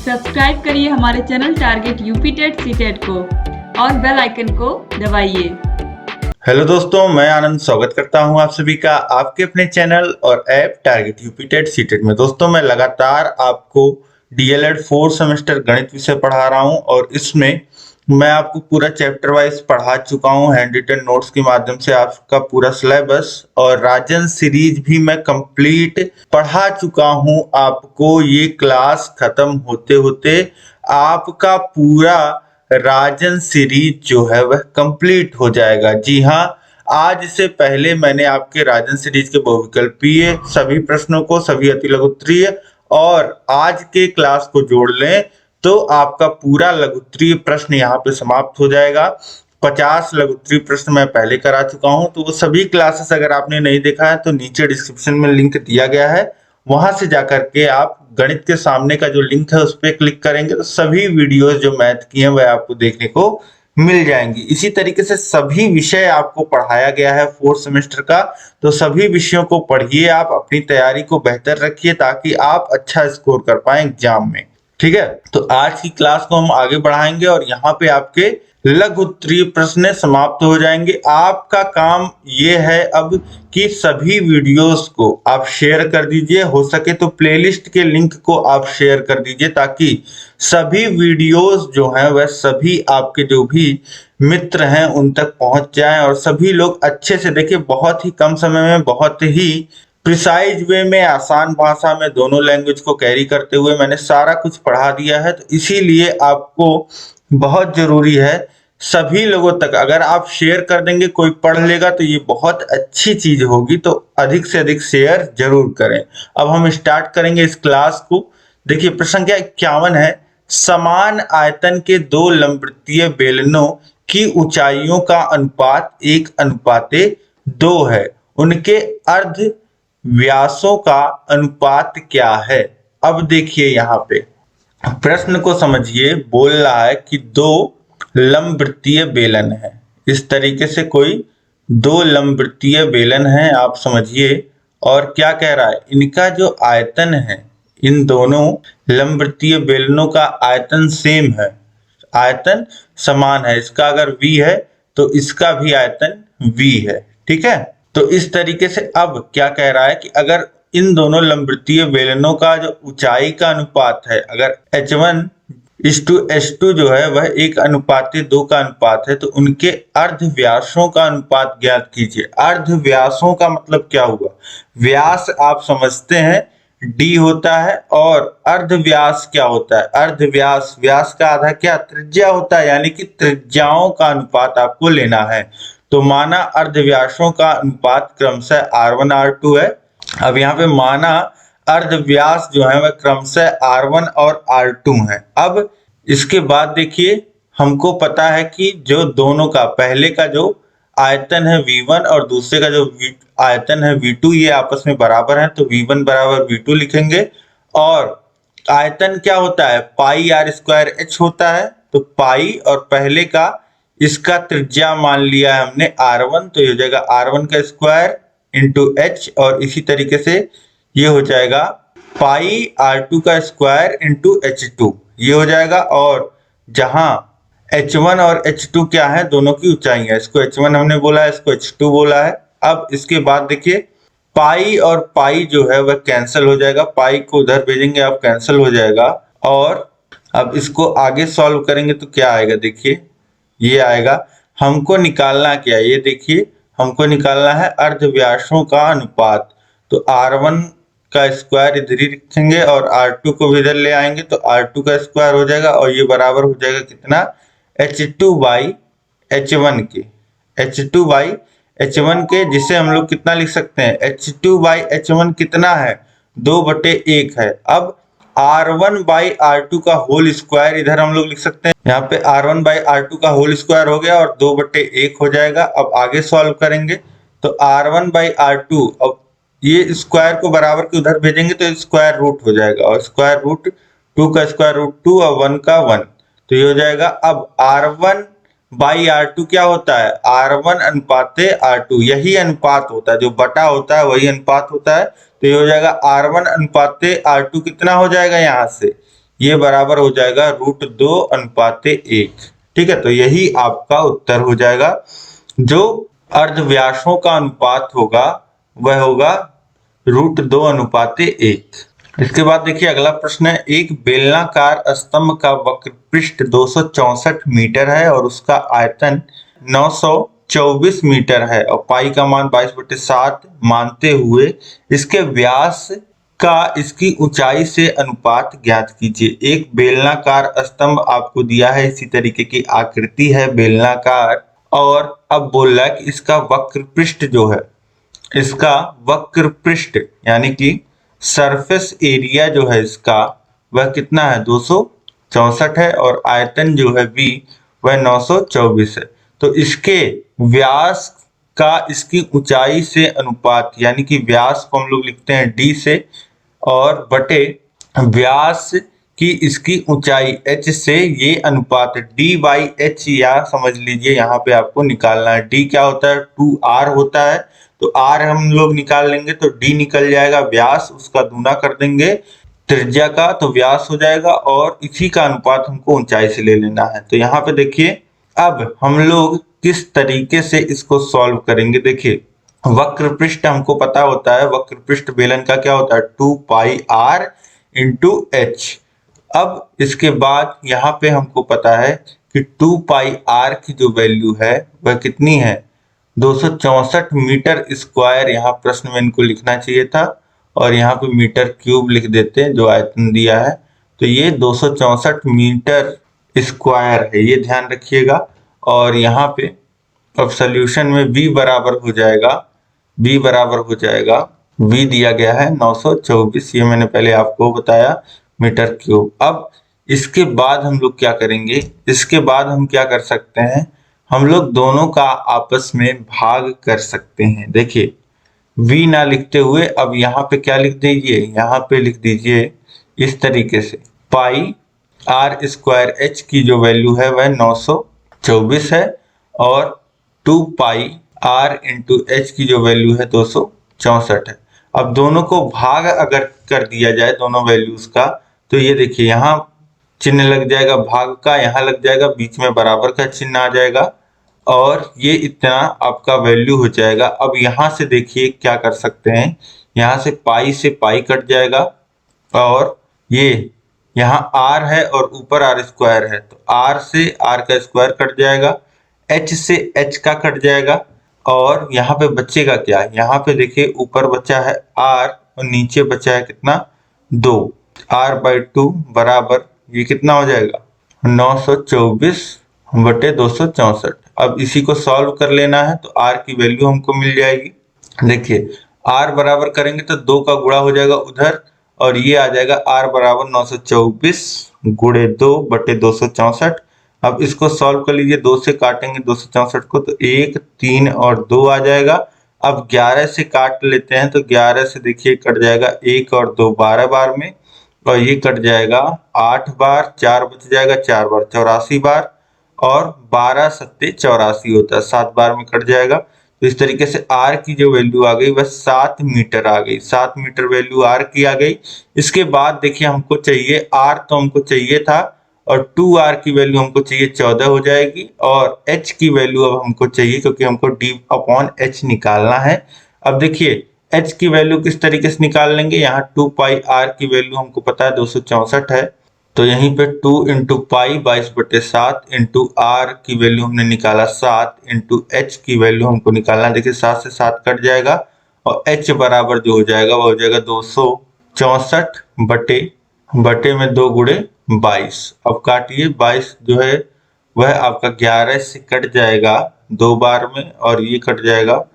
Subscribe करिए हमारे channel target UP TET CTET को और बेल आइकन को दबाइए। हेलो दोस्तों, मैं आनंद स्वागत करता हूं आप सभी का आपके अपने चैनल और app target UP TET CTET में। दोस्तों, मैं लगातार आपको डीएलएड 4 सेमेस्टर गणित विषय पढ़ा रहा हूं और इसमें मैं आपको पूरा चैप्टर वाइज पढ़ा चुका हूं। हैंड रिटन नोट्स के माध्यम से आपका पूरा सिलेबस और राजन सीरीज भी मैं कंप्लीट पढ़ा चुका हूं। आपको ये क्लास खत्म होते होते आपका पूरा राजन सीरीज जो है वह कंप्लीट हो जाएगा। जी हाँ, आज से पहले मैंने आपके राजन सीरीज के बहुविकल्पीय सभी प्रश्नों को, सभी अति लघु उत्तरीय और आज के क्लास को जोड़ लें तो आपका पूरा लघु उत्तरीय प्रश्न यहाँ पे समाप्त हो जाएगा। 50 लघु उत्तरीय प्रश्न मैं पहले करा चुका हूँ, तो वो सभी क्लासेस अगर आपने नहीं देखा है तो नीचे डिस्क्रिप्शन में लिंक दिया गया है, वहां से जाकर के आप गणित के सामने का जो लिंक है उस पर क्लिक करेंगे तो सभी वीडियोस जो मैथ की हैं वह आपको देखने को मिल जाएंगी। इसी तरीके से सभी विषय आपको पढ़ाया गया है 4th सेमेस्टर का, तो सभी विषयों को पढ़िए, आप अपनी तैयारी को बेहतर रखिए ताकि आप अच्छा स्कोर कर पाए एग्जाम में। ठीक है, तो आज की क्लास को हम आगे बढ़ाएंगे और यहाँ पे आपके लघु उत्तरीय प्रश्न समाप्त हो जाएंगे। आपका काम ये है अब कि सभी वीडियोस को आप शेयर कर दीजिए, हो सके तो प्लेलिस्ट के लिंक को आप शेयर कर दीजिए ताकि सभी वीडियोस जो हैं वह सभी आपके जो भी मित्र हैं उन तक पहुंच जाएं और सभी लोग अच्छे से देखिए। बहुत ही कम समय में, बहुत ही प्रिसाइज वे में, आसान भाषा में, दोनों लैंग्वेज को कैरी करते हुए मैंने सारा कुछ पढ़ा दिया है। तो इसीलिए आपको बहुत जरूरी है सभी लोगों तक अगर आप शेयर कर देंगे, कोई पढ़ लेगा तो ये बहुत अच्छी चीज होगी। तो अधिक से अधिक शेयर जरूर करें। अब हम स्टार्ट करेंगे इस क्लास को। देखिए, प्रश्न संख्या 51 है, समान आयतन के दो लंबवृत्तीय बेलनों की ऊंचाइयों का अनुपात 1:2 है, उनके अर्ध व्यासों का अनुपात क्या है। अब देखिए यहाँ पे प्रश्न को समझिए, बोल रहा है कि दो लंबवृत्तीय बेलन है। इस तरीके से कोई दो लंबवृत्तीय बेलन है, आप समझिए। और क्या कह रहा है, इनका जो आयतन है, इन दोनों लंबवृत्तीय बेलनों का आयतन सेम है, आयतन समान है। इसका अगर v है तो इसका भी आयतन v है। ठीक है, तो इस तरीके से अब क्या कह रहा है कि अगर इन दोनों लंबवृत्तीय बेलनों का जो ऊंचाई का अनुपात है, अगर h1:h2 जो है वह 1:2 का अनुपात है, तो उनके अर्ध व्यासों का अनुपात ज्ञात कीजिए। अर्ध व्यासों का मतलब क्या हुआ, व्यास आप समझते हैं d होता है और अर्ध व्यास क्या होता है, अर्ध व्यास, व्यास का आधा क्या, त्रिज्या होता है, यानी कि त्रिज्याओं का अनुपात आपको लेना है। तो माना अर्ध व्यासों का अनुपात क्रमशः r1 r2 है। अब यहाँ पे माना अर्ध व्यास जो है वह क्रमशः r1 और r2 है। अब इसके बाद देखिए, हमको पता है कि जो दोनों का, पहले का जो आयतन है v1 और दूसरे का जो आयतन है v2, ये आपस में बराबर है, तो v1 बराबर v2 लिखेंगे। और आयतन क्या होता है, पाई r स्क्वायर h होता है। तो पाई और पहले का, इसका त्रिज्या मान लिया है हमने r1, तो ये हो जाएगा r1 का स्क्वायर इंटू h, और इसी तरीके से ये हो जाएगा पाई r2 का स्क्वायर इंटू h2, ये हो जाएगा। और जहां h1 और h2 क्या है, दोनों की ऊंचाई है, इसको h1 हमने बोला है, इसको h2 बोला है। अब इसके बाद देखिए, पाई और पाई जो है वह कैंसिल हो जाएगा, पाई को उधर भेजेंगे आप, कैंसिल हो जाएगा। और अब इसको आगे सॉल्व करेंगे तो क्या आएगा, देखिए ये आएगा। हमको निकालना क्या है, ये देखिए, हमको निकालना है अर्ध व्यासों का अनुपात। तो r1 का स्क्वायर इधर ही रखेंगे और r2 को भी इधर ले आएंगे, तो r2 का स्क्वायर हो जाएगा और ये बराबर हो जाएगा कितना, h2/h1 के, h2/h1 के, जिसे हम लोग कितना लिख सकते हैं, h2/h1 कितना है, 2/1 है। अब r1/r2 का होल स्क्वायर इधर हम लोग लिख सकते हैं, यहाँ पे r1/r2 का होल स्क्वायर हो गया और 2/1 हो जाएगा। अब आगे सॉल्व करेंगे तो r1/r2, अब ये स्क्वायर को बराबर के उधर भेजेंगे तो स्क्वायर रूट हो जाएगा, और स्क्वायर रूट 2 का स्क्वायर रूट 2 और 1 का 1, तो ये हो जाएगा। अब r1/r2 क्या होता है, r1:r2, यही अनुपात होता है, जो बटा होता है वही अनुपात होता है। तो ये हो जाएगा r1:r2 कितना हो जाएगा, यहाँ से ये बराबर हो जाएगा √2:1। ठीक है, तो यही आपका उत्तर हो जाएगा। जो अर्धव्यासों का अनुपात होगा वह होगा √2:1। इसके बाद देखिए अगला प्रश्न है, एक बेलनाकार स्तंभ का वक्र पृष्ठ 264 मीटर है और उसका आयतन 924 मीटर है और पाई का मान 22/7 मानते हुए इसके व्यास का इसकी ऊंचाई से अनुपात ज्ञात कीजिए। एक बेलनाकार स्तंभ आपको दिया है, इसी तरीके की आकृति है बेलनाकार, और अब बोल रहा है कि इसका वक्र पृष्ठ जो है, इसका वक्र पृष्ठ यानी कि सरफेस एरिया जो है इसका वह कितना है, 264 है, और आयतन जो है V वह 924 है। तो इसके व्यास का इसकी ऊंचाई से अनुपात, यानी कि व्यास को हम लोग लिखते हैं D से, और बटे व्यास की इसकी ऊंचाई h से, ये अनुपात D/h, या समझ लीजिए यहाँ पे आपको निकालना है। D क्या होता है, 2r होता है, तो r हम लोग निकाल लेंगे तो D निकल जाएगा, व्यास उसका दूना कर देंगे त्रिज्या का तो व्यास हो जाएगा, और इसी का अनुपात हमको ऊंचाई से ले लेना है। तो यहाँ पे देखिए अब हम लोग किस तरीके से इसको सॉल्व करेंगे। देखिए वक्र पृष्ठ हमको पता होता है, वक्र पृष्ठ बेलन का क्या होता है, 2πr × h। अब इसके बाद यहाँ पे हमको पता है कि 2πr की जो वैल्यू है वह कितनी है, 264 मीटर स्क्वायर। यहाँ प्रश्न में इनको लिखना चाहिए था, और यहाँ पे मीटर क्यूब लिख देते हैं जो आयतन दिया है। तो ये 264 मीटर स्क्वायर है, ये ध्यान रखिएगा। और यहाँ पे अब सोल्यूशन में v बराबर हो जाएगा, v दिया गया है 924, ये मैंने पहले आपको बताया, मीटर क्यूब। अब इसके बाद हम लोग क्या करेंगे, इसके बाद हम क्या कर सकते हैं, हम लोग दोनों का आपस में भाग कर सकते हैं। देखिए v ना लिखते हुए अब यहाँ पे क्या लिख दीजिए, यहाँ पे लिख दीजिए इस तरीके से, πr² h की जो वैल्यू है वह 924 है, और 2πr × h की जो वैल्यू है 264 है। अब दोनों को भाग अगर कर दिया जाए दोनों वैल्यूज का, तो ये देखिए यहाँ चिन्ह लग जाएगा भाग का, यहाँ लग जाएगा, बीच में बराबर का चिन्ह आ जाएगा, और ये इतना आपका वैल्यू हो जाएगा। अब यहाँ से देखिए क्या कर सकते हैं, यहाँ से पाई से पाई कट जाएगा, और ये यहाँ r है और ऊपर r² है, तो r से r का स्क्वायर कट जाएगा, h से h का कट जाएगा, और यहाँ पे बचेगा क्या, यहाँ पे देखिए ऊपर बचा है r और नीचे बचा है कितना, 2, r/2 बराबर ये कितना हो जाएगा, 924/264। अब इसी को सॉल्व कर लेना है, तो r की वैल्यू हमको मिल जाएगी। देखिए r बराबर करेंगे तो 2 का गुणा हो जाएगा उधर, और ये आ जाएगा r बराबर 924 × 2/264। अब इसको सॉल्व कर लीजिए, 2 से काटेंगे 264 को तो 1, 3 और 2 आ जाएगा। अब 11 से काट लेते हैं, तो 11 से देखिए कट जाएगा 1 और 2 12 बार में, और ये कट जाएगा 8 बार, 4 बच जाएगा, 4 बार 84 बार, और 12 सत्ते 84 होता है, 7 बार में कट जाएगा। तो इस तरीके से r की जो वैल्यू आ गई वह 7 मीटर आ गई, 7 मीटर वैल्यू r की आ गई। इसके बाद देखिए हमको चाहिए r, तो हमको चाहिए था, और 2r की वैल्यू हमको चाहिए 14 हो जाएगी, और h की वैल्यू अब हमको चाहिए क्योंकि हमको D/h निकालना है। अब देखिए h की वैल्यू किस तरीके से निकाल लेंगे, यहाँ 2πr की वैल्यू हमको पता है 264 है, तो यहीं पे 2 × पाई 22/7 × r की वैल्यू हमने निकाला 7 × h की वैल्यू हमको निकालना, देखिए 7 से 7 कट जाएगा, और h बराबर जो हो जाएगा वो हो जाएगा 264 बटे में 2 × 22। अब काटिए, 22 जो है वह आपका 11 से कट जाएगा 2 बार में, और ये कट जाएगा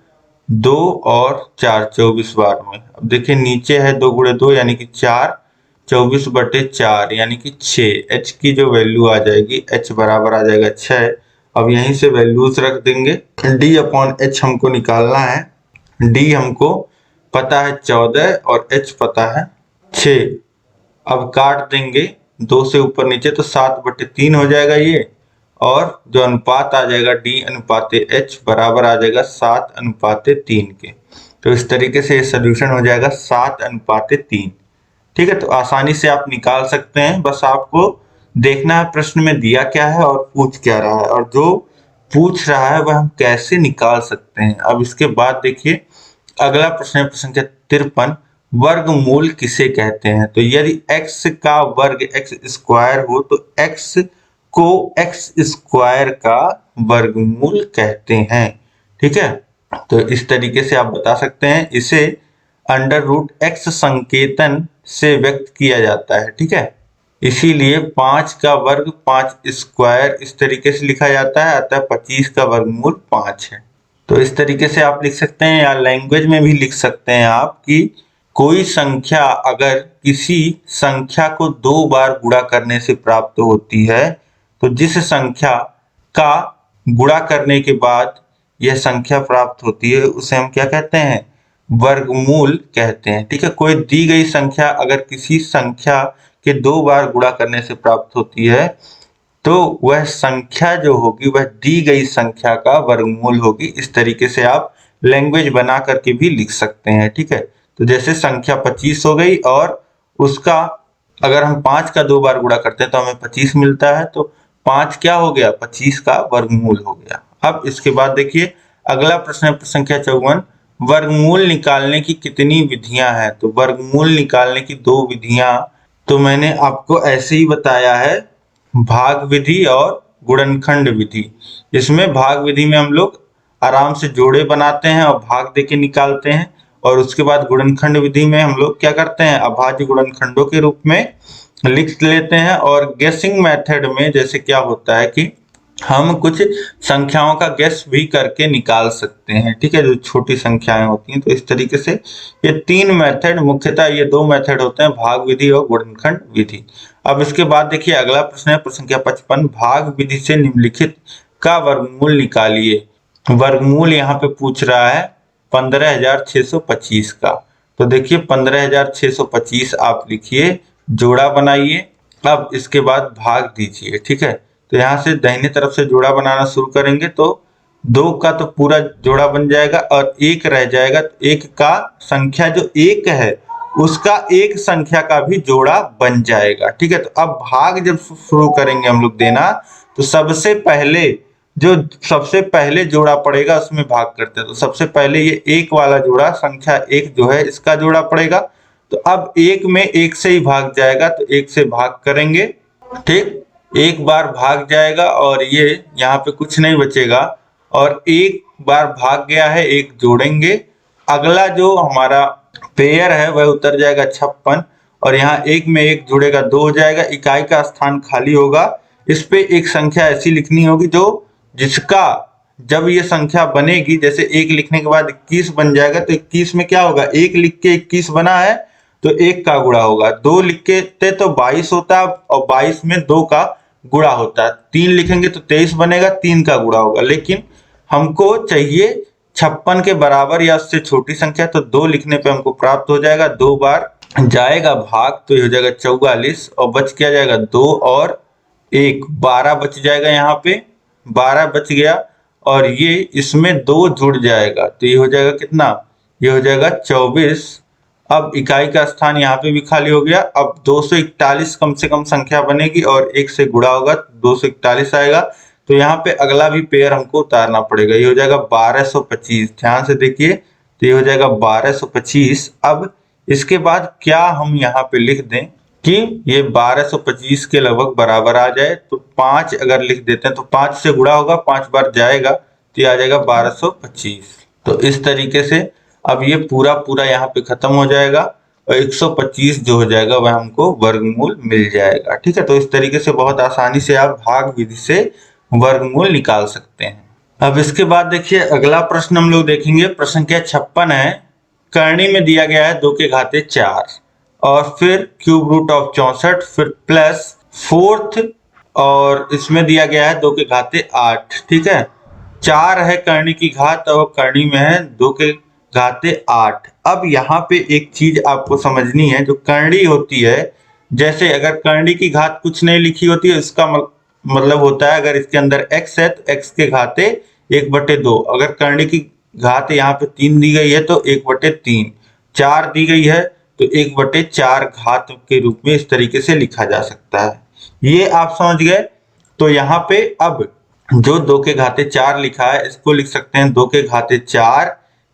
2 और 4 24 बार में। अब देखिए नीचे है 2 × 2 यानी कि 4, 24/4 यानी कि 6। h की जो वैल्यू आ जाएगी, h बराबर आ जाएगा 6। अब यहीं से वैल्यूज रख देंगे, D/h हमको निकालना है, D हमको पता है 14 और h पता है 6। अब काट देंगे 2 से ऊपर नीचे तो 7/3 हो जाएगा ये, और जो अनुपात आ जाएगा D/h बराबर आ जाएगा 7/3 के। तो इस तरीके से ये सोल्यूशन हो जाएगा 7/3। ठीक है, तो आसानी से आप निकाल सकते हैं। बस आपको देखना है प्रश्न में दिया क्या है और पूछ क्या रहा है, और जो पूछ रहा है वह हम कैसे निकाल सकते हैं। अब इसके बाद देखिए अगला प्रश्न है, प्रश्न संख्या 53, वर्गमूल किसे कहते हैं। तो यदि x का वर्ग x स्क्वायर हो तो x को x स्क्वायर का वर्गमूल कहते हैं। ठीक है, तो इस तरीके से आप बता सकते हैं। इसे अंडर रूट x संकेतन से व्यक्त किया जाता है। ठीक है, इसीलिए 5 का वर्ग 5 स्क्वायर इस तरीके से लिखा जाता है, अतः 25 का वर्गमूल 5 है। तो इस तरीके से आप लिख सकते हैं, या लैंग्वेज में भी लिख सकते हैं आप कि कोई संख्या अगर किसी संख्या को 2 बार गुणा करने से प्राप्त होती है, तो जिस संख्या का गुणा करने के बाद यह संख्या प्राप्त होती है उसे हम क्या कहते हैं, वर्गमूल कहते हैं। ठीक है, कोई दी गई संख्या अगर किसी संख्या के 2 बार गुणा करने से प्राप्त होती है तो वह संख्या जो होगी वह दी गई संख्या का वर्गमूल होगी। इस तरीके से आप लैंग्वेज बना करके भी लिख सकते हैं। ठीक है, तो जैसे संख्या 25 हो गई और उसका अगर हम 5 का 2 बार गुणा करते हैं तो हमें 25 मिलता है, तो 5 क्या हो गया, 25 का वर्गमूल हो गया। अब इसके बाद देखिए अगला प्रश्न है, प्रश्न संख्या 54, वर्गमूल निकालने की कितनी विधियां हैं। तो वर्गमूल निकालने की 2 विधियां तो मैंने आपको ऐसे ही बताया है, भाग विधि और गुणनखंड विधि। इसमें भाग विधि में हम लोग आराम से जोड़े बनाते हैं और भाग देके निकालते हैं, और उसके बाद गुणनखंड विधि में हम लोग क्या करते हैं, अभाज्य गुणनखंडों के रूप में लिख लेते हैं। और गेसिंग मेथड में जैसे क्या होता है कि हम कुछ संख्याओं का गेस भी करके निकाल सकते हैं। ठीक है, जो छोटी संख्याएं होती हैं। तो इस तरीके से ये 3 मेथड, मुख्यतः ये 2 मेथड होते हैं, भाग विधि और गुणनखंड विधि। अब इसके बाद देखिए अगला प्रश्न है, प्रश्न संख्या 55, भाग विधि से निम्नलिखित का वर्गमूल निकालिए। वर्गमूल यहाँ पे पूछ रहा है 15,625 का। तो देखिए 15,625 आप लिखिए, जोड़ा बनाइए, अब इसके बाद भाग दीजिए। ठीक है, तो यहाँ से दाहिने तरफ से जोड़ा बनाना शुरू करेंगे तो 2 का तो पूरा जोड़ा बन जाएगा और 1 रह जाएगा। तो 1 का संख्या जो 1 है उसका एक संख्या का भी जोड़ा बन जाएगा। ठीक है, तो अब भाग जब शुरू करेंगे हम लोग देना, तो सबसे पहले जोड़ा पड़ेगा उसमें भाग करते हैं। तो सबसे पहले ये 1 वाला जोड़ा, संख्या 1 जो है इसका जोड़ा पड़ेगा। तो अब 1 में 1 से ही भाग जाएगा, तो 1 से भाग करेंगे। ठीक, एक बार भाग जाएगा और ये यहाँ पे कुछ नहीं बचेगा, और एक बार भाग गया है 1 जोड़ेंगे, अगला जो हमारा पेयर है वह उतर जाएगा 56, और यहाँ 1 में 1 जुड़ेगा 2 हो जाएगा, इकाई का स्थान खाली होगा। इस पे एक संख्या ऐसी लिखनी होगी जिसका जब ये संख्या बनेगी, जैसे 1 लिखने के बाद 21 बन जाएगा, तो 21 में क्या होगा, 1 लिख के 21 बना है तो 1 का गुणा होगा, 2 लिख के तो 22 होता है और 22 में 2 का गुणा होता है, 3 लिखेंगे तो 23 बनेगा, 3 का गुणा होगा। लेकिन हमको चाहिए 56 के बराबर या उससे छोटी संख्या, तो 2 लिखने पे हमको प्राप्त हो जाएगा, 2 बार जाएगा भाग तो ये हो जाएगा 44, और बच क्या जाएगा 2 और 1, 12 बच जाएगा, यहाँ पे 12 बच गया, और ये इसमें 2 जुड़ जाएगा तो ये हो जाएगा कितना, ये हो जाएगा 24। अब इकाई का स्थान यहाँ पे भी खाली हो गया। अब 241 कम से कम संख्या बनेगी और 1 से गुणा होगा 241 आएगा, तो यहाँ पे अगला भी पेयर हमको उतारना पड़ेगा, ये हो जाएगा 1225। ध्यान से देखिए, तो ये हो जाएगा 1225। अब इसके बाद क्या हम यहाँ पे लिख दें कि ये 1225 के लगभग बराबर आ जाए, तो 5 अगर लिख देते हैं तो 5 से गुणा होगा, 5 बार जाएगा तो ये आ जाएगा 1225। तो इस तरीके से अब ये पूरा यहाँ पे खत्म हो जाएगा और 125 जो हो जाएगा वह हमको वर्गमूल मिल जाएगा। ठीक है, तो इस तरीके से बहुत आसानी से आप भाग विधि से वर्गमूल निकाल सकते हैं। अब इसके बाद देखिए अगला प्रश्न हम लोग देखेंगे, प्रश्न संख्या 56 है, करनी में दिया गया है 2 के घाते 4 और फिर क्यूब रूट ऑफ 64, फिर प्लस 4th और इसमें दिया गया है 2 के घाते 8। ठीक है, 4 है करनी की घात और करनी में है 2 के घाते 8। अब यहाँ पे एक चीज आपको समझनी है, जो करनी होती है, जैसे अगर करनी की घात कुछ नहीं लिखी होती है, इसका मतलब होता है अगर इसके अंदर x है तो x के घाते 1/2। अगर करनी की घात यहाँ पे 3 दी गई है तो 1/3, 4 दी गई है तो 1/4 घात के रूप में इस तरीके से लिखा जा सकता है। ये आप समझ गए। तो यहाँ पे अब जो 2 के घाते 4 लिखा है इसको लिख सकते हैं 2 के घाते 4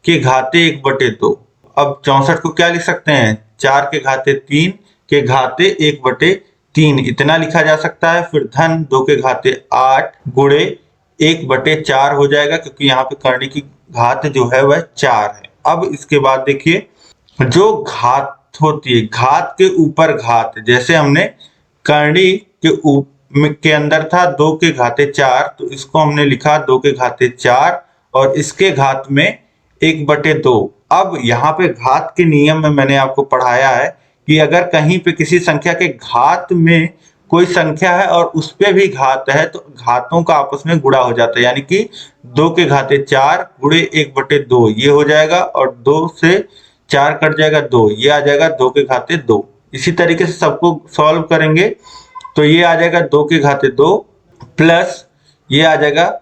के घाते 1/2। अब 64 को क्या लिख सकते हैं 4 के घाते 3 के घाते 1/3 इतना लिखा जा सकता है। फिर धन 2 के घाते 8 गुणे 1/4 हो जाएगा, क्योंकि यहाँ पे करनी की घात जो है वह 4 है। अब इसके बाद देखिए जो घात होती है, घात के ऊपर घात, जैसे हमने करनी के अंदर था 2 के घाते 4, तो इसको हमने लिखा 2 के घाते 4 और इसके घात में 1/2। अब यहाँ पे घात के नियम में मैंने आपको पढ़ाया है कि अगर कहीं पे किसी संख्या के घात में कोई संख्या है और उस पे भी घात है तो घातों का आपस में गुणा हो जाता है, यानी कि 2 के घाते 4 गुणे 1/2 ये हो जाएगा और 2 से 4 कट जाएगा 2, ये आ जाएगा 2 के घाते 2। इसी तरीके से सबको सॉल्व करेंगे तो ये आ जाएगा 2 के घाते 2 प्लस ये आ जाएगा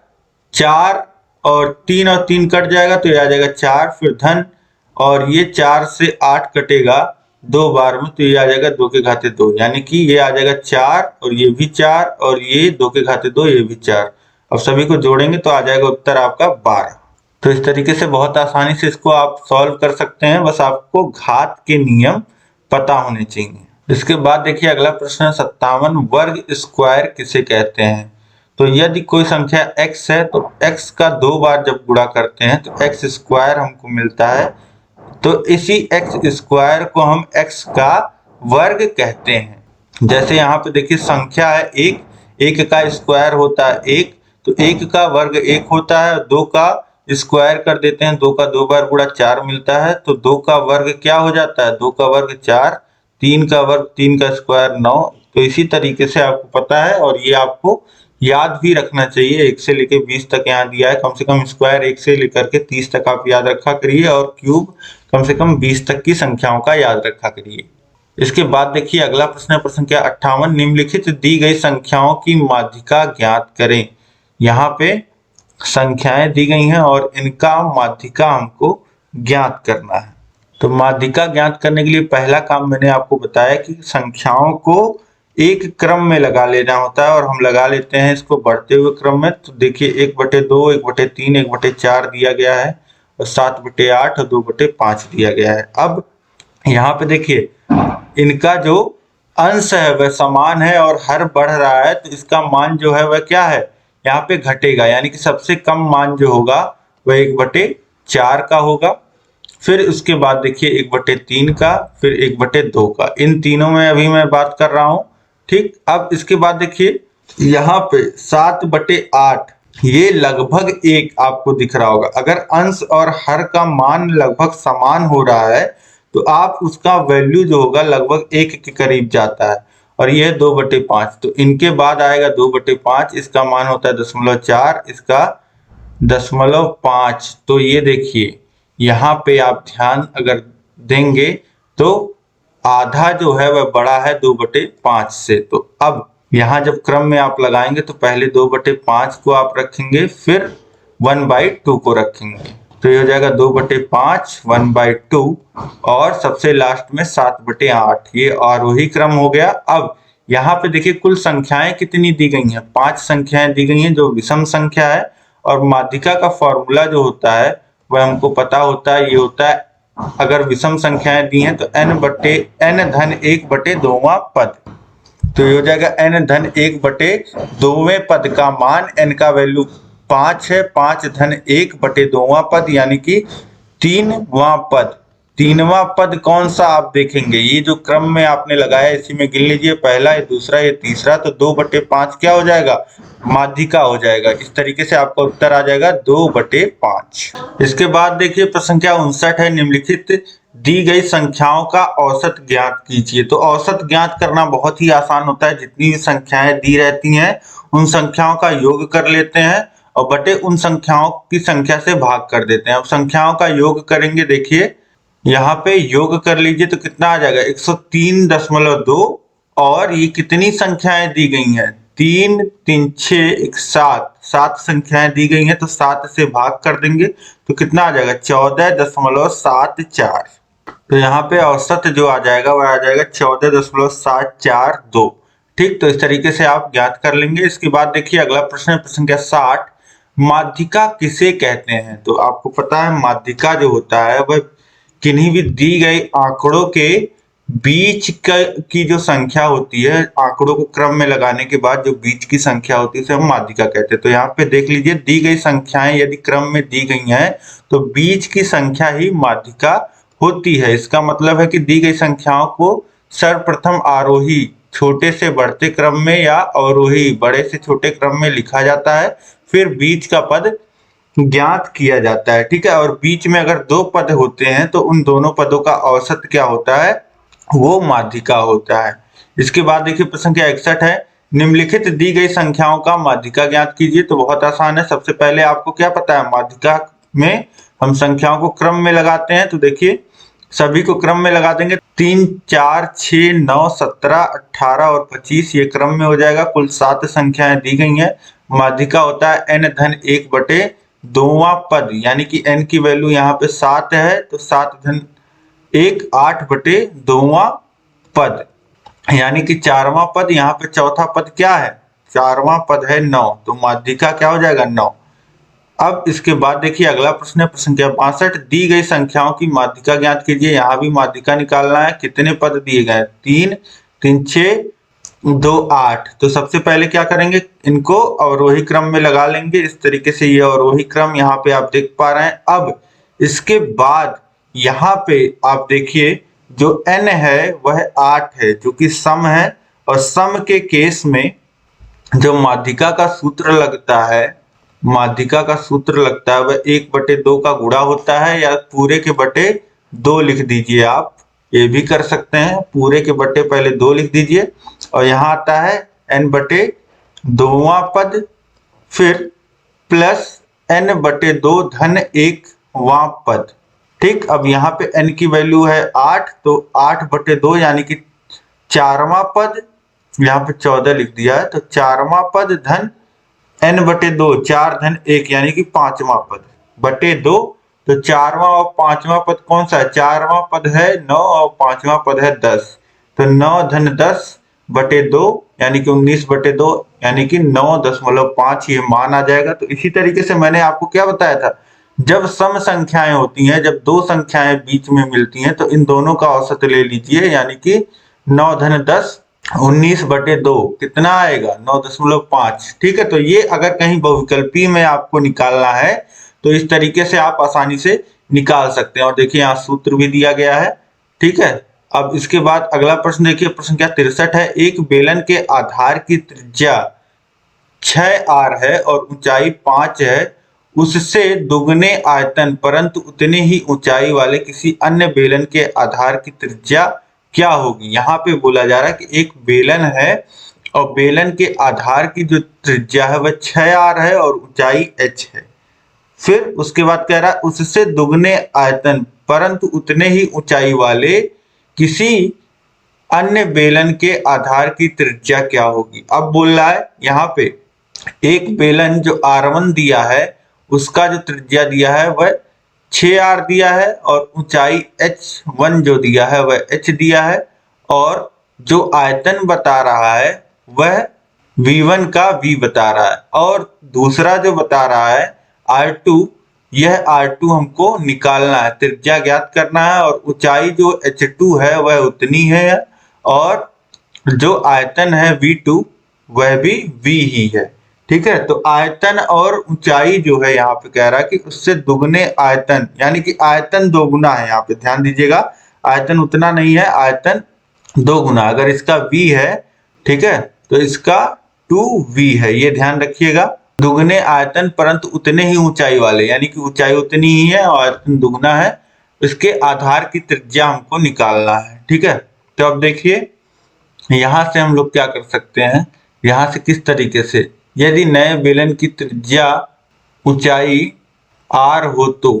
4 और 3 कट जाएगा तो ये आ जाएगा 4, फिर धन और ये 4 से 8 कटेगा 2 बार में तो ये आ जाएगा 2 के घाते 2, यानी कि ये आ जाएगा 4 और ये भी 4 और ये 2 के घाते 2 ये भी 4। अब सभी को जोड़ेंगे तो आ जाएगा उत्तर आपका 12। तो इस तरीके से बहुत आसानी से इसको आप सॉल्व कर सकते हैं, बस आपको घात के नियम पता होने चाहिए। इसके बाद देखिए अगला प्रश्न है 57 वर्ग स्क्वायर किसे कहते हैं। तो यदि कोई संख्या x है तो x का 2 बार जब गुणा करते हैं तो x स्क्वायर हमको मिलता है, तो इसी x स्क्वायर को हम x का वर्ग कहते हैं। जैसे यहाँ पे देखिए संख्या है 1 का स्क्वायर होता है 1, तो 1 का वर्ग 1 होता है, 2 का स्क्वायर कर देते हैं, 2 का 2 बार गुणा 4 मिलता है, तो 2 का वर्ग क्या हो जाता है 2 का वर्ग 4, 3 का वर्ग 3 का स्क्वायर 9। तो इसी तरीके से आपको पता है और ये आपको याद भी रखना चाहिए। 1 से लेकर 20 तक यहाँ दिया है, कम से कम स्क्वायर 1 से लेकर के 30 तक आप याद रखा करिए और क्यूब कम से कम 20 तक की संख्याओं का याद रखा करिए। इसके बाद देखिए अगला प्रश्न है प्रश्न संख्या 58 निम्नलिखित दी गई संख्याओं की माध्यिका ज्ञात करें। यहाँ पे संख्याएं दी गई हैं और इनका माध्यिका हमको ज्ञात करना है। तो माध्यिका ज्ञात करने के लिए पहला काम मैंने आपको बताया कि संख्याओं को एक क्रम में लगा लेना होता है और हम लगा लेते हैं इसको बढ़ते हुए क्रम में। तो देखिए 1/2, 1/3, 1/4 दिया गया है और 7/8 और 2/5 दिया गया है। अब यहाँ पे देखिए इनका जो अंश है वह समान है और हर बढ़ रहा है, तो इसका मान जो है वह क्या है यहाँ पे घटेगा, यानी कि सबसे कम मान जो होगा वह 1/4 का होगा। फिर उसके बाद देखिए 1/3 का, फिर 1/2 का, इन तीनों में अभी मैं बात कर रहा हूं। ठीक, अब इसके बाद देखिए यहाँ पे 7/8 ये लगभग 1 आपको दिख रहा होगा। अगर अंश और हर का मान लगभग समान हो रहा है तो आप उसका वैल्यू जो होगा लगभग 1 के करीब जाता है और ये 2/5। तो इनके बाद आएगा 2/5, इसका मान होता है 0.4, इसका 0.5। तो ये देखिए यहाँ पे आप ध्यान अगर देंगे तो आधा जो है वह बड़ा है 2/5 से। तो अब यहाँ जब क्रम में आप लगाएंगे तो पहले 2/5 को आप रखेंगे, फिर 1/2 को रखेंगे, तो ये हो जाएगा 2/5, 1/2 और सबसे लास्ट में 7/8। ये आरोही क्रम हो गया। अब यहाँ पे देखिए कुल संख्याएं कितनी दी गई हैं, 5 संख्याएं दी गई हैं जो विषम संख्या है और माध्यिका का फॉर्मूला जो होता है वह हमको पता होता है। ये होता है अगर विषम संख्याएं दी हैं तो n/1/2वां पद, तो ये हो जाएगा n/1/2वें पद का मान, n का वैल्यू 5 है, 5/1/2वां पद यानी कि 3वां पद। 3वां पद कौन सा आप देखेंगे, ये जो क्रम में आपने लगाया इसी में गिन लीजिए, पहला ये दूसरा ये तीसरा, तो 2/5 क्या हो जाएगा माध्यिका हो जाएगा। इस तरीके से आपका उत्तर आ जाएगा 2/5। इसके बाद देखिए प्रश्न संख्या 59 है निम्नलिखित दी गई संख्याओं का औसत ज्ञात कीजिए। तो औसत ज्ञात करना बहुत ही आसान होता है, जितनी भी संख्याएं दी रहती हैं उन संख्याओं का योग कर लेते हैं और बटे उन संख्याओं की संख्या से भाग कर देते हैं। अब संख्याओं का योग करेंगे, देखिए यहाँ पे योग कर लीजिए तो कितना आ जाएगा 103.2 और ये कितनी संख्याएं दी गई हैं 3, 3, 6, 7, 7 संख्याएं दी गई हैं, तो 7 से भाग कर देंगे तो कितना आ जाएगा 14.74। तो यहाँ पे औसत जो आ जाएगा वह आ जाएगा 14.742। ठीक, तो इस तरीके से आप ज्ञात कर लेंगे। इसके बाद देखिए अगला प्रश्न है, प्रश्न संख्या 60। माध्यिका किसे कहते हैं? तो आपको पता है माध्यिका जो होता है वह किन्हीं भी दी गई आंकड़ों के बीच की जो संख्या होती है, आंकड़ों को क्रम में लगाने के बाद जो बीच की संख्या होती है उसे हम माध्यिका कहते हैं। तो यहाँ पे देख लीजिए, दी गई संख्याएं यदि क्रम में दी गई हैं तो बीच की संख्या ही माध्यिका होती है। इसका मतलब है कि दी गई संख्याओं को सर्वप्रथम आरोही छोटे से बढ़ते क्रम में या अवरोही बड़े से छोटे क्रम में लिखा जाता है, फिर बीच का पद ज्ञात किया जाता है। ठीक है, और बीच में अगर दो पद होते हैं तो उन दोनों पदों का औसत क्या होता है? वो माध्यिका होता है। इसके बाद देखिए प्रश्न संख्या 61 है, निम्नलिखित दी गई संख्याओं का माध्यिका ज्ञात कीजिए। तो बहुत आसान है। सबसे पहले आपको क्या पता है, माध्यिका में हम संख्याओं को क्रम में लगाते हैं। तो देखिए सभी को क्रम में लगा देंगे, 3, 4, 6, 9, 17, 18 और 25 ये क्रम में हो जाएगा। कुल 7 संख्याएं दी गई हैं। माध्यिका होता है n-1/2वां पद, यानी कि n की वैल्यू यहाँ पे 7 है तो 7-1 8/2वां पद, यानी कि 4वां पद। यहाँ पे चौथा पद क्या है? 4वां पद है 9, तो माध्यिका क्या हो जाएगा? 9। अब इसके बाद देखिए अगला प्रश्न है, प्रश्न संख्या 62। दी गई संख्याओं की माध्यिका ज्ञात कीजिए। यहाँ भी माध्यिका निकालना है। कितने पद दिए गए? 3, 3, 6, 2, 8। तो सबसे पहले क्या करेंगे, इनको अवरोही क्रम में लगा लेंगे। इस तरीके से ये अवरोही क्रम यहाँ पे आप देख पा रहे हैं। अब इसके बाद यहाँ पे आप देखिए जो n है वह 8 है, जो कि सम है, और सम के केस में जो माध्यिका का सूत्र लगता है, माध्यिका का सूत्र लगता है वह 1/2 का गुणा होता है, या पूरे के बटे 2 लिख दीजिए। आप ये भी कर सकते हैं, पूरे के बटे पहले 2 लिख दीजिए, और यहाँ आता है n/2वां पद, फिर प्लस n/2 धन 1वां पद। ठीक, अब यहाँ पे n की वैल्यू है 8, तो 8/2 यानी कि 4वां पद, यहाँ पे 14 लिख दिया है, तो 4वां पद धन n/2, 4 धन 1 यानी कि 5वां पद बटे 2। तो 4वां और 5वां पद कौन सा है? 4वां पद है 9 और 5वां पद है 10, तो 9 धन 10 बटे 2 यानी कि 19/2 यानी कि 9.5 ये मान आ जाएगा। तो इसी तरीके से मैंने आपको क्या बताया था, जब सम संख्याएं होती हैं, जब दो संख्याएं बीच में मिलती हैं तो इन दोनों का औसत ले लीजिए, यानी कि 9 धन 10 19/2 कितना आएगा? 9.5। ठीक है, तो ये अगर कहीं बहुविकल्पी में आपको निकालना है तो इस तरीके से आप आसानी से निकाल सकते हैं। और देखिए यहाँ सूत्र भी दिया गया है। ठीक है, अब इसके बाद अगला प्रश्न देखिए, प्रश्न संख्या 63 है, एक बेलन के आधार की त्रिज्या 6r है और ऊंचाई 5 है, उससे दुगने आयतन परंतु उतने ही ऊंचाई वाले किसी अन्य बेलन के आधार की त्रिज्या क्या होगी? यहाँ पे बोला जा रहा है कि एक बेलन है और बेलन के आधार की जो त्रिज्या है वह 6r है और ऊंचाई h है। फिर उसके बाद कह रहा है उससे दुगने आयतन परंतु उतने ही ऊंचाई वाले किसी अन्य बेलन के आधार की त्रिज्या क्या होगी? अब बोल रहा है यहाँ पे एक बेलन जो R1 दिया है उसका जो त्रिज्या दिया है वह 6r दिया है और ऊंचाई h1 जो दिया है वह h दिया है, और जो आयतन बता रहा है वह v1 का v बता रहा है, और दूसरा जो बता रहा है r2, यह r2 हमको निकालना है, त्रिज्या ज्ञात करना है, और ऊंचाई जो h2 है वह उतनी है, और जो आयतन है v2 वह भी v ही है। ठीक है, तो आयतन और ऊंचाई जो है यहाँ पे कह रहा है कि उससे दुगने आयतन, यानी कि आयतन दोगुना है। यहाँ पे ध्यान दीजिएगा, आयतन उतना नहीं है, आयतन दोगुना। अगर इसका v है, ठीक है, तो इसका 2v है, ये ध्यान रखिएगा। दुगने आयतन परंतु उतने ही ऊंचाई वाले, यानी कि ऊंचाई उतनी ही है और आयतन दुगना है, इसके आधार की त्रिज्या हमको निकालना है। ठीक है, तो अब देखिए यहां से हम लोग क्या कर सकते हैं, यहां से किस तरीके से, यदि नए बेलन की त्रिज्या ऊंचाई r हो तो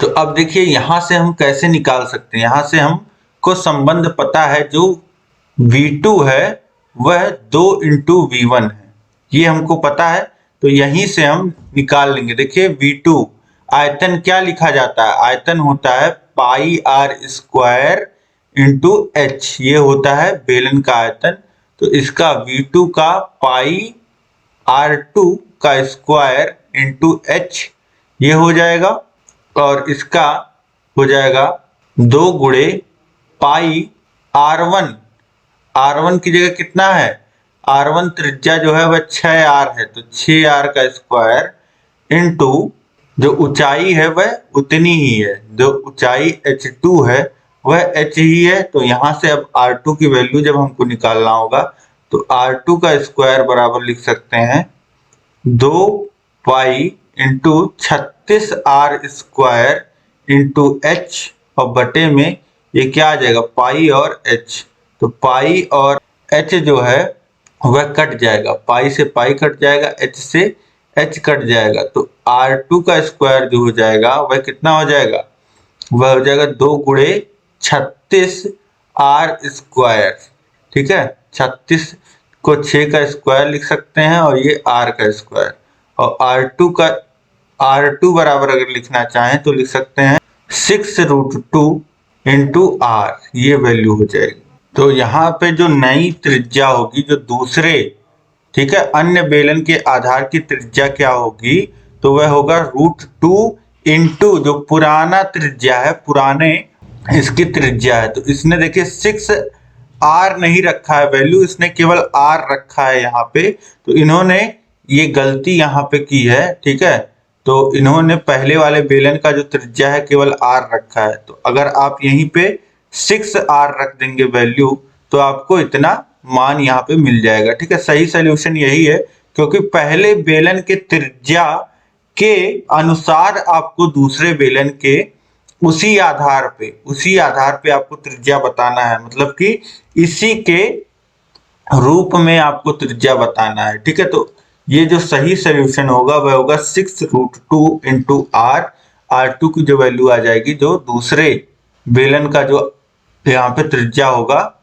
अब देखिए यहां से हम कैसे निकाल सकते हैं। यहां से हमको संबंध पता है, जो v2 है वह 2 × v1 है, ये हमको पता है, तो यहीं से हम निकाल लेंगे। देखिए v2 आयतन क्या लिखा जाता है? आयतन होता है पाई आर स्क्वायर इंटू एच, ये होता है बेलन का आयतन। तो इसका V2 का पाई R2 का स्क्वायर इंटू एच ये हो जाएगा, और इसका हो जाएगा 2 गुणे पाई R1। R1 की जगह कितना है, R1 त्रिज्या जो है वह 6R है, तो 6R का स्क्वायर इंटू जो ऊंचाई है वह उतनी ही है, जो ऊंचाई h2 है वह h ही है। तो यहां से अब R2 की वैल्यू जब हमको निकालना होगा तो R2 का स्क्वायर बराबर लिख सकते हैं 2 pi into 36R square into h, और बटे में ये क्या आ जाएगा पाई और h। तो पाई और h जो है वह कट जाएगा, पाई से पाई कट जाएगा, h से h कट जाएगा। तो R2 का स्क्वायर जो हो जाएगा वह कितना हो जाएगा, वह हो जाएगा 2 गुणे 36R स्क्वायर। ठीक है, 36 को 6 का स्क्वायर लिख सकते हैं और ये R का स्क्वायर, और R2 बराबर अगर लिखना चाहें तो लिख सकते हैं 6√2 इंटू R, ये वैल्यू हो जाएगी। तो यहाँ पे जो नई त्रिज्या होगी, जो दूसरे ठीक है अन्य बेलन के आधार की त्रिज्या क्या होगी, तो वह होगा √2 इंटू जो पुराना त्रिज्या है, पुराने इसकी त्रिज्या है। तो इसने देखिए 6R नहीं रखा है वैल्यू, इसने केवल R रखा है यहाँ पे। तो इन्होंने ये गलती यहाँ पे की है, ठीक है। तो इन्होंने पहले वाले बेलन का जो त्रिज्या है केवल R रखा है। तो अगर आप यहीं पे 6R रख देंगे वैल्यू तो आपको इतना मान यहाँ पे मिल जाएगा। ठीक है, सही सोल्यूशन यही है, क्योंकि पहले बेलन के त्रिज्या के अनुसार आपको दूसरे बेलन के उसी आधार पे आपको त्रिज्या बताना है, मतलब कि इसी के रूप में आपको त्रिज्या बताना है। ठीक है, तो ये जो सही सोल्यूशन होगा वह होगा 6√2 इंटू R। R2 की जो वैल्यू आ जाएगी, जो दूसरे बेलन का जो यहाँ पे त्रिज्या होगा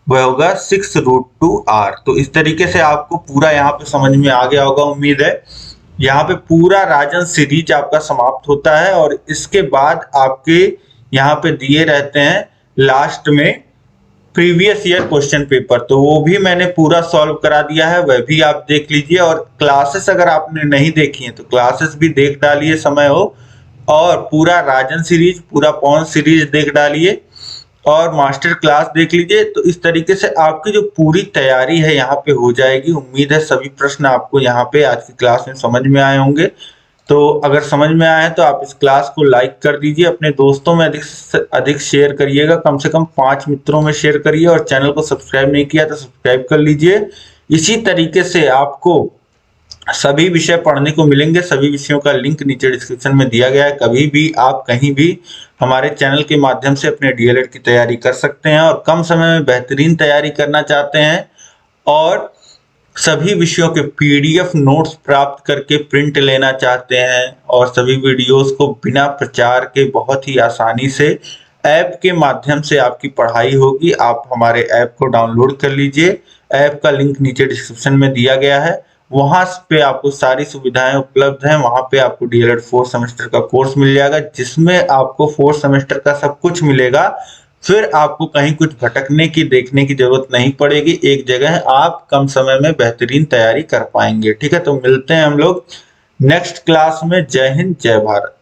वह होगा 6√2R। तो इस तरीके से आपको पूरा यहाँ पे समझ में आ गया होगा, उम्मीद है। यहाँ पे पूरा राजन सीरीज आपका समाप्त होता है, और इसके बाद आपके यहाँ पे दिए रहते हैं लास्ट में प्रीवियस ईयर क्वेश्चन पेपर, तो वो भी मैंने पूरा सॉल्व करा दिया है, वह भी आप देख लीजिए। और क्लासेस अगर आपने नहीं देखी है तो क्लासेस भी देख डालिए समय हो, और पूरा राजन सीरीज, पूरा पवन सीरीज देख डालिए, और मास्टर क्लास देख लीजिए। तो इस तरीके से आपकी जो पूरी तैयारी है यहाँ पे हो जाएगी। उम्मीद है सभी प्रश्न आपको यहाँ पे आज की क्लास में समझ में आए होंगे। तो अगर समझ में आए तो आप इस क्लास को लाइक कर दीजिए, अपने दोस्तों में अधिक से अधिक शेयर करिएगा, कम से कम 5 मित्रों में शेयर करिए, और चैनल को सब्सक्राइब नहीं किया तो सब्सक्राइब कर लीजिए। इसी तरीके से आपको सभी विषय पढ़ने को मिलेंगे, सभी विषयों का लिंक नीचे डिस्क्रिप्शन में दिया गया है। कभी भी आप कहीं भी हमारे चैनल के माध्यम से अपने डीएलएड की तैयारी कर सकते हैं, और कम समय में बेहतरीन तैयारी करना चाहते हैं और सभी विषयों के पीडीएफ नोट्स प्राप्त करके प्रिंट लेना चाहते हैं, और सभी वीडियोस को बिना प्रचार के बहुत ही आसानी से ऐप के माध्यम से आपकी पढ़ाई होगी। आप हमारे ऐप को डाउनलोड कर लीजिए, ऐप का लिंक नीचे डिस्क्रिप्शन में दिया गया है, वहां पे आपको सारी सुविधाएं उपलब्ध हैं। वहां पे आपको डीएलएड 4 सेमेस्टर का कोर्स मिल जाएगा, जिसमें आपको 4 सेमेस्टर का सब कुछ मिलेगा। फिर आपको कहीं कुछ भटकने की, देखने की जरूरत नहीं पड़ेगी, एक जगह आप कम समय में बेहतरीन तैयारी कर पाएंगे। ठीक है, तो मिलते हैं हम लोग नेक्स्ट क्लास में। जय हिंद, जय भारत।